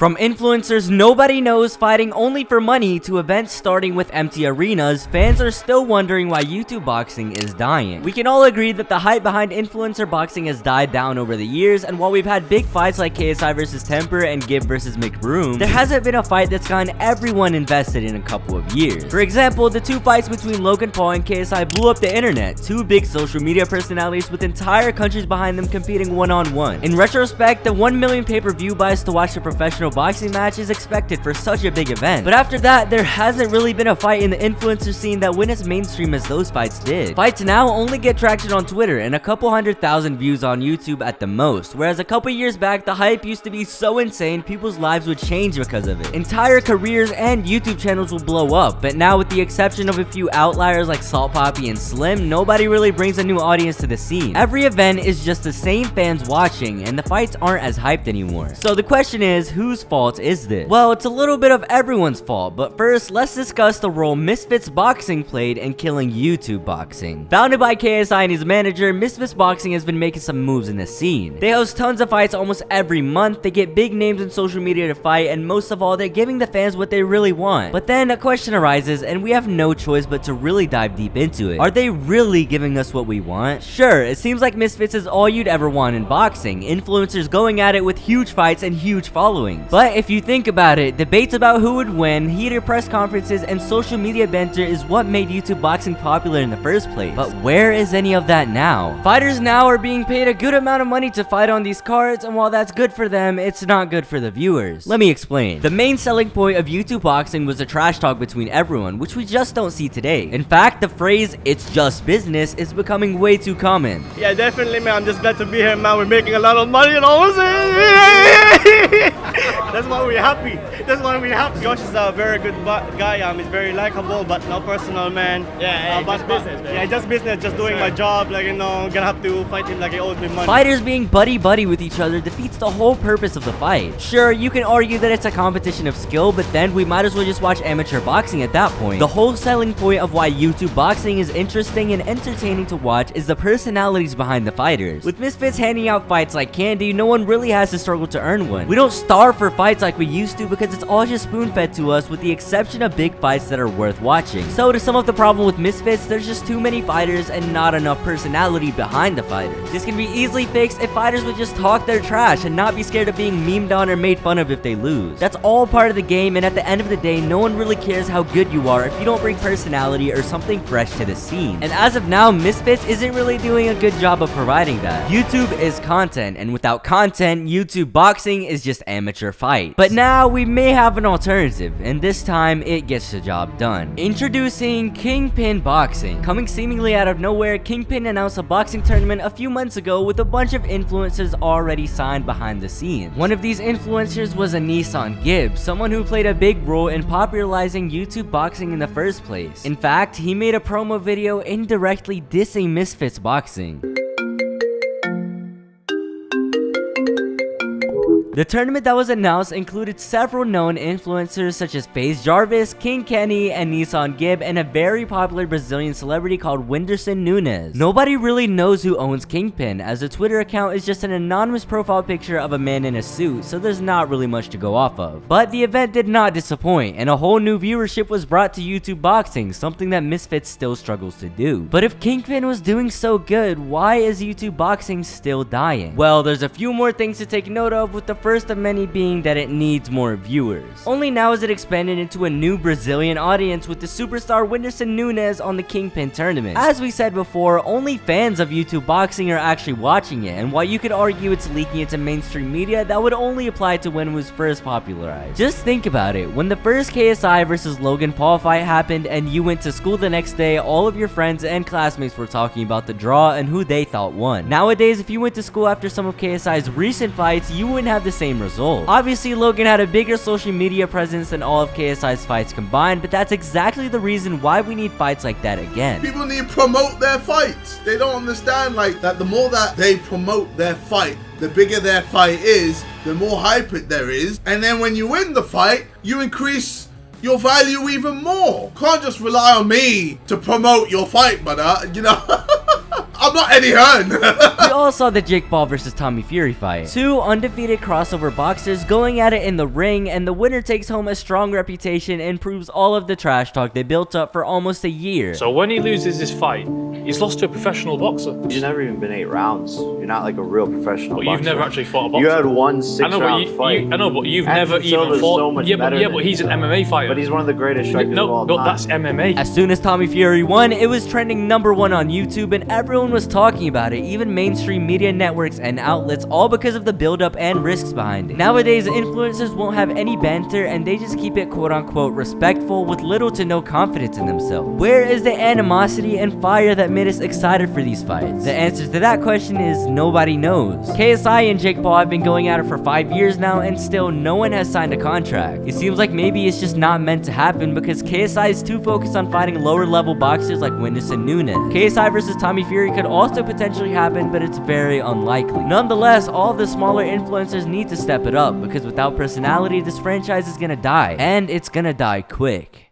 From influencers nobody knows fighting only for money to events starting with empty arenas, fans are still wondering why YouTube boxing is dying. We can all agree that the hype behind influencer boxing has died down over the years, and while we've had big fights like KSI vs Temper and Gib vs McBroom, there hasn't been a fight that's gotten everyone invested in a couple of years. For example, the two fights between Logan Paul and KSI blew up the internet, two big social media personalities with entire countries behind them competing one-on-one. In retrospect, the 1 million pay-per-view buys to watch a professional boxing match is expected for such a big event. But after that, there hasn't really been a fight in the influencer scene that went as mainstream as those fights did. Fights now only get traction on Twitter and a couple 100,000 views on YouTube at the most, whereas a couple years back, the hype used to be so insane people's lives would change because of it. Entire careers and YouTube channels will blow up, but now with the exception of a few outliers like Salt Poppy and Slim, nobody really brings a new audience to the scene. Every event is just the same fans watching, and the fights aren't as hyped anymore. So the question is, whose fault is this? Well, it's a little bit of everyone's fault, but first, let's discuss the role Misfits Boxing played in killing YouTube boxing. Founded by KSI and his manager, Misfits Boxing has been making some moves in the scene. They host tons of fights almost every month, they get big names in social media to fight, and most of all, they're giving the fans what they really want. But then a question arises, and we have no choice but to really dive deep into it. Are they really giving us what we want? Sure, it seems like Misfits is all you'd ever want in boxing, influencers going at it with huge fights and huge followings. But if you think about it, debates about who would win, heated press conferences, and social media banter is what made YouTube boxing popular in the first place. But where is any of that now? Fighters now are being paid a good amount of money to fight on these cards, and while that's good for them, it's not good for the viewers. Let me explain. The main selling point of YouTube boxing was the trash talk between everyone, which we just don't see today. In fact, the phrase, "it's just business," is becoming way too common. Yeah, definitely, man. I'm just glad to be here, man. We're making a lot of money and all. That's why we're happy. That's why we're happy. Josh is a very good guy. He's very likable, but not personal, man. Yeah, just business, man. Yeah, just business. Just doing my job. Like, gonna have to fight him like he owes me money. Fighters being buddy-buddy with each other defeats the whole purpose of the fight. Sure, you can argue that it's a competition of skill, but then we might as well just watch amateur boxing at that point. The whole selling point of why YouTube boxing is interesting and entertaining to watch is the personalities behind the fighters. With Misfits handing out fights like candy, no one really has to struggle to earn one. We don't starve for fights like we used to because it's all just spoon-fed to us, with the exception of big fights that are worth watching. So to sum up the problem with Misfits, there's just too many fighters and not enough personality behind the fighters. This can be easily fixed if fighters would just talk their trash and not be scared of being memed on or made fun of if they lose. That's all part of the game, and at the end of the day, no one really cares how good you are if you don't bring personality or something fresh to the scene. And as of now, Misfits isn't really doing a good job of providing that. YouTube is content, and without content, YouTube boxing is just amateur fight. But now we may have an alternative, and this time it gets the job done. Introducing Kingpin Boxing. Coming seemingly out of nowhere, Kingpin announced a boxing tournament a few months ago with a bunch of influencers already signed behind the scenes. One of these influencers was a Nissan Gibbs, someone who played a big role in popularizing YouTube boxing in the first place. In fact, he made a promo video indirectly dissing Misfits Boxing. The tournament that was announced included several known influencers such as FaZe Jarvis, King Kenny, and Nissan Gibb, and a very popular Brazilian celebrity called Whindersson Nunes. Nobody really knows who owns Kingpin, as the Twitter account is just an anonymous profile picture of a man in a suit, so there's not really much to go off of. But the event did not disappoint, and a whole new viewership was brought to YouTube boxing, something that Misfits still struggles to do. But if Kingpin was doing so good, why is YouTube boxing still dying? Well, there's a few more things to take note of, with the first of many being that it needs more viewers. Only now is it expanded into a new Brazilian audience with the superstar Whindersson Nunes on the Kingpin tournament. As we said before, only fans of YouTube boxing are actually watching it, and while you could argue it's leaking into mainstream media, that would only apply to when it was first popularized. Just think about it, when the first KSI versus Logan Paul fight happened and you went to school the next day, all of your friends and classmates were talking about the draw and who they thought won. Nowadays, if you went to school after some of KSI's recent fights, you wouldn't have the same result. Obviously, Logan had a bigger social media presence than all of KSI's fights combined, but that's exactly the reason why we need fights like that again. People need to promote their fights. They don't understand like that the more that they promote their fight, the bigger their fight is, the more hype there is, and then when you win the fight, you increase your value even more. Can't just rely on me to promote your fight, brother, I'm not Eddie Hearn. We all saw the Jake Paul versus Tommy Fury fight. Two undefeated crossover boxers going at it in the ring, and the winner takes home a strong reputation and proves all of the trash talk they built up for almost a year. So when he loses this fight, he's lost to a professional boxer. You've never even been 8 rounds. You're not like a real professional boxer. You've never actually fought a boxer. You had one 6-round fight. I know, but you've Anderson never even Silva's fought. So much yeah, better but he's an MMA fighter. But he's one of the greatest strikers of all time. No, that's MMA. As soon as Tommy Fury won, it was trending #1 on YouTube, and everyone was talking about it, even mainstream media networks and outlets, all because of the build-up and risks behind it. Nowadays, influencers won't have any banter, and they just keep it quote-unquote respectful with little to no confidence in themselves. Where is the animosity and fire that made us excited for these fights? The answer to that question is nobody knows. KSI and Jake Paul have been going at it for 5 years now, and still no one has signed a contract. It seems like maybe it's just not meant to happen because KSI is too focused on fighting lower level boxers like Windus and Nunes. KSI versus Tommy Fury could also potentially happen, but it's very unlikely. Nonetheless, all the smaller influencers need to step it up because without personality, this franchise is gonna die, and it's gonna die quick.